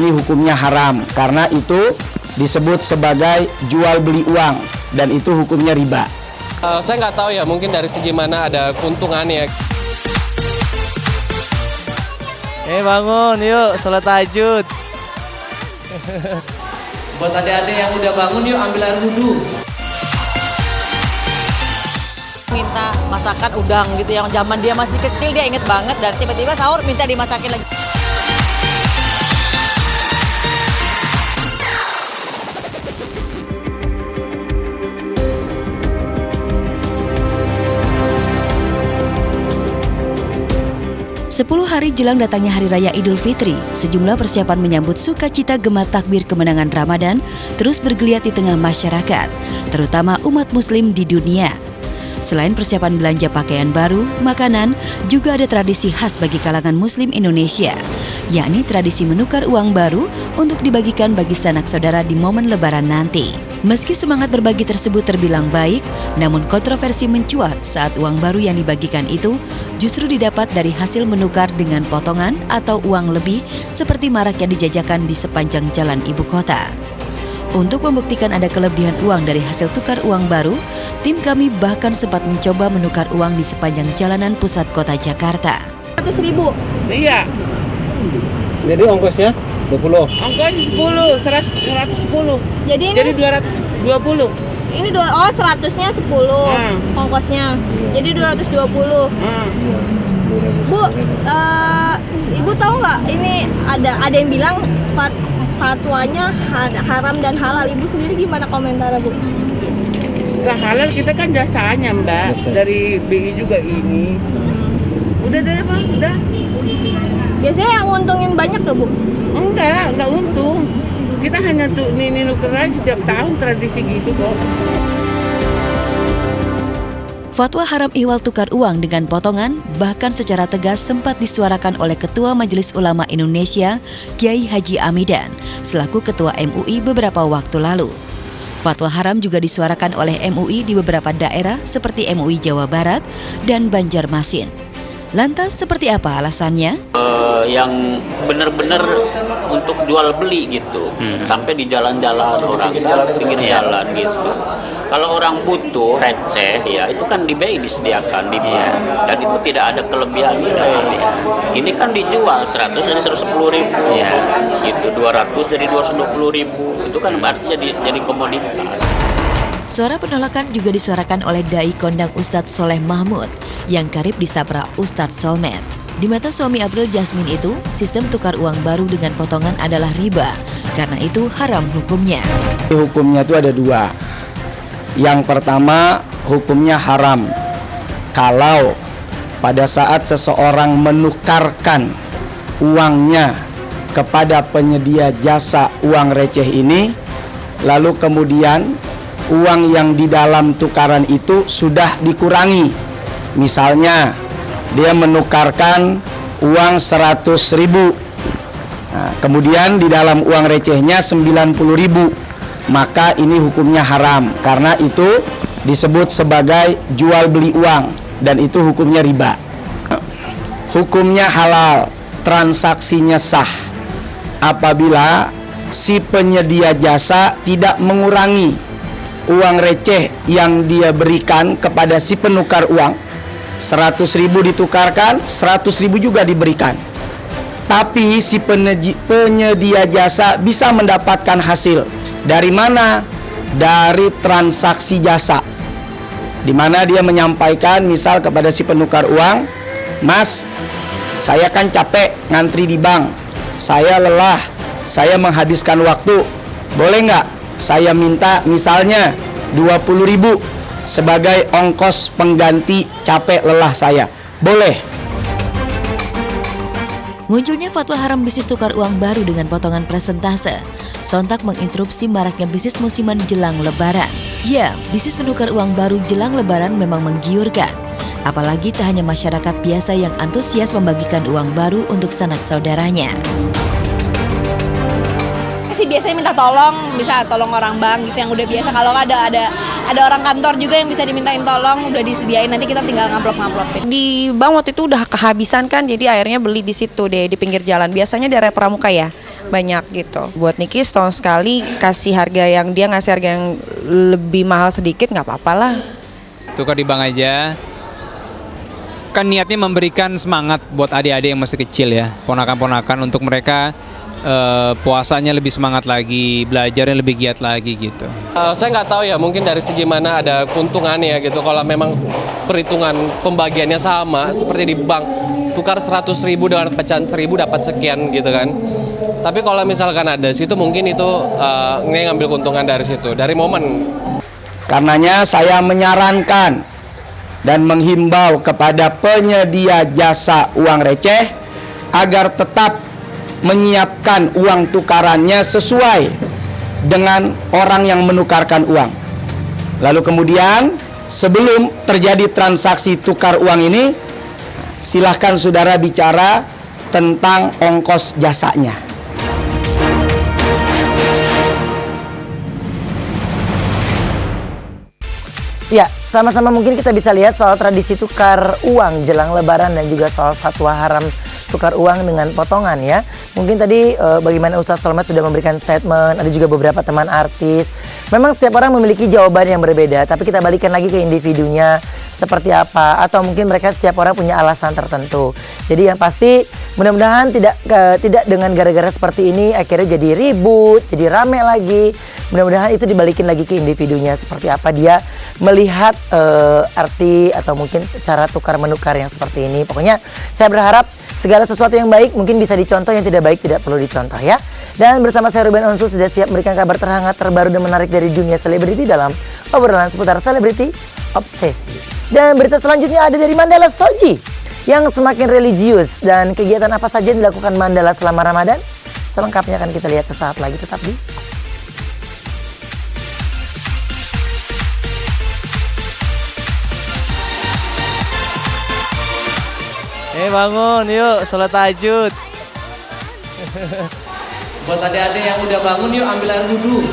ini hukumnya haram karena itu disebut sebagai jual beli uang dan itu hukumnya riba. Saya nggak tahu ya, mungkin dari segi mana ada keuntungannya. Bangun yuk, sholat tahajud. Buat adik-adik yang udah bangun yuk ambil air wudhu. Minta masakan udang gitu, yang zaman dia masih kecil dia inget banget dan tiba-tiba sahur minta dimasakin lagi. Sepuluh hari jelang datangnya Hari Raya Idul Fitri, sejumlah persiapan menyambut sukacita gema takbir kemenangan Ramadan terus bergeliat di tengah masyarakat, terutama umat muslim di dunia. Selain persiapan belanja pakaian baru, makanan, juga ada tradisi khas bagi kalangan muslim Indonesia, yakni tradisi menukar uang baru untuk dibagikan bagi sanak saudara di momen lebaran nanti. Meski semangat berbagi tersebut terbilang baik, namun kontroversi mencuat saat uang baru yang dibagikan itu justru didapat dari hasil menukar dengan potongan atau uang lebih seperti marak yang dijajakan di sepanjang jalan ibu kota. Untuk membuktikan ada kelebihan uang dari hasil tukar uang baru, tim kami bahkan sempat mencoba menukar uang di sepanjang jalanan pusat kota Jakarta. 100.000. Iya. Jadi ongkosnya 20? Ongkos 10, 110. Jadi 220. ini 100-nya 10 ongkosnya. Jadi 220. Bu, Ibu tahu nggak ini ada yang bilang fatwanya haram dan halal. Ibu sendiri gimana komentarnya, Bu? Nah, halal kita kan jasanya, Mbak. Dari BI juga ini. Udah deh, Bang, udah. Biasanya yang nguntungin banyak tuh, Bu? Enggak untung. Kita hanya tuh nuker aja setiap tahun, tradisi gitu kok. Fatwa haram ihwal tukar uang dengan potongan bahkan secara tegas sempat disuarakan oleh Ketua Majelis Ulama Indonesia, Kiai Haji Amidan, selaku Ketua MUI beberapa waktu lalu. Fatwa haram juga disuarakan oleh MUI di beberapa daerah seperti MUI Jawa Barat dan Banjarmasin. Lantas seperti apa alasannya? Yang benar-benar untuk jual beli gitu, sampai di jalan-jalan orang, pinggir jalan gitu. Kalau orang butuh receh ya itu kan di BI disediakan di dan itu tidak ada kelebihan nilai. Ini kan dijual 100 jadi 110.000, gitu 200 jadi 220.000. Itu kan artinya jadi komoditas. Suara penolakan juga disuarakan oleh Dai Kondang Ustadz Soleh Mahmud yang karib disapra Ustadz Solmed. Di mata suami April Jasmine itu, sistem tukar uang baru dengan potongan adalah riba, karena itu haram hukumnya. Hukumnya itu ada dua. Yang pertama, hukumnya haram kalau pada saat seseorang menukarkan uangnya kepada penyedia jasa uang receh ini, lalu kemudian uang yang di dalam tukaran itu sudah dikurangi. Misalnya dia menukarkan uang 100.000, nah, kemudian di dalam uang recehnya 90.000, maka ini hukumnya haram karena itu disebut sebagai jual beli uang dan itu hukumnya riba. Hukumnya halal, transaksinya sah apabila si penyedia jasa tidak mengurangi uang receh yang dia berikan kepada si penukar uang. 100.000 ditukarkan, 100.000 juga diberikan. Tapi si penyedia jasa bisa mendapatkan hasil. Dari mana? Dari transaksi jasa. Di mana dia menyampaikan misal kepada si penukar uang, "Mas, saya kan capek ngantri di bank. Saya lelah, saya menghabiskan waktu. Boleh nggak saya minta misalnya 20.000 sebagai ongkos pengganti capek lelah saya?" Boleh. Munculnya fatwa haram bisnis tukar uang baru dengan potongan persentase sontak menginterupsi maraknya bisnis musiman jelang lebaran. Ya, bisnis menukar uang baru jelang lebaran memang menggiurkan. Apalagi tak hanya masyarakat biasa yang antusias membagikan uang baru untuk sanak saudaranya. Sih biasanya minta tolong, bisa tolong orang bank gitu yang udah biasa. Kalau ada orang kantor juga yang bisa dimintain tolong, udah disediain, nanti kita tinggal ngamplop-ngamplopin. Di bank waktu itu udah kehabisan kan, jadi akhirnya beli di situ deh, di pinggir jalan. Biasanya daerah Pramuka ya. banyak gitu. Buat Niki setahun sekali kasih harga yang dia ngasih harga yang lebih mahal sedikit nggak apa-apa lah. Tukar di bank aja. Kan niatnya memberikan semangat buat adik-adik yang masih kecil ya, ponakan-ponakan untuk mereka puasanya lebih semangat lagi, belajarnya lebih giat lagi gitu. Saya nggak tahu ya, mungkin dari segi mana ada keuntungannya gitu. Kalau memang perhitungan pembagiannya sama seperti di bank, tukar 100.000 dengan pecahan 1.000 dapat sekian gitu kan. Tapi kalau misalkan ada situ mungkin itu ngambil keuntungan dari situ, dari momen. Karenanya saya menyarankan dan menghimbau kepada penyedia jasa uang receh agar tetap menyiapkan uang tukarannya sesuai dengan orang yang menukarkan uang. Lalu kemudian sebelum terjadi transaksi tukar uang ini, silahkan saudara bicara tentang ongkos jasanya. Ya, sama-sama mungkin kita bisa lihat soal tradisi tukar uang jelang Lebaran dan juga soal fatwa haram tukar uang dengan potongan ya. Mungkin tadi bagaimana Ustadz Selamat sudah memberikan statement, ada juga beberapa teman artis. Memang setiap orang memiliki jawaban yang berbeda, tapi kita balikan lagi ke individunya seperti apa, atau mungkin mereka setiap orang punya alasan tertentu. Jadi yang pasti mudah-mudahan tidak dengan gara-gara seperti ini akhirnya jadi ribut, jadi rame lagi. Mudah-mudahan itu dibalikin lagi ke individunya seperti apa dia melihat arti atau mungkin cara tukar menukar yang seperti ini. Pokoknya saya berharap segala sesuatu yang baik mungkin bisa dicontoh, yang tidak baik tidak perlu dicontoh ya. Dan bersama saya Ruben Onsu sudah siap memberikan kabar terhangat, terbaru dan menarik dari dunia selebriti dalam obrolan seputar selebriti obsesi. Dan berita selanjutnya ada dari Mandala Soji yang semakin religius, dan kegiatan apa saja yang dilakukan Mandala selama Ramadan? Selengkapnya akan kita lihat sesaat lagi, tetap di Bangun yuk, sholat tahajud. Buat adik-adik yang udah bangun, yuk ambil air wudhu.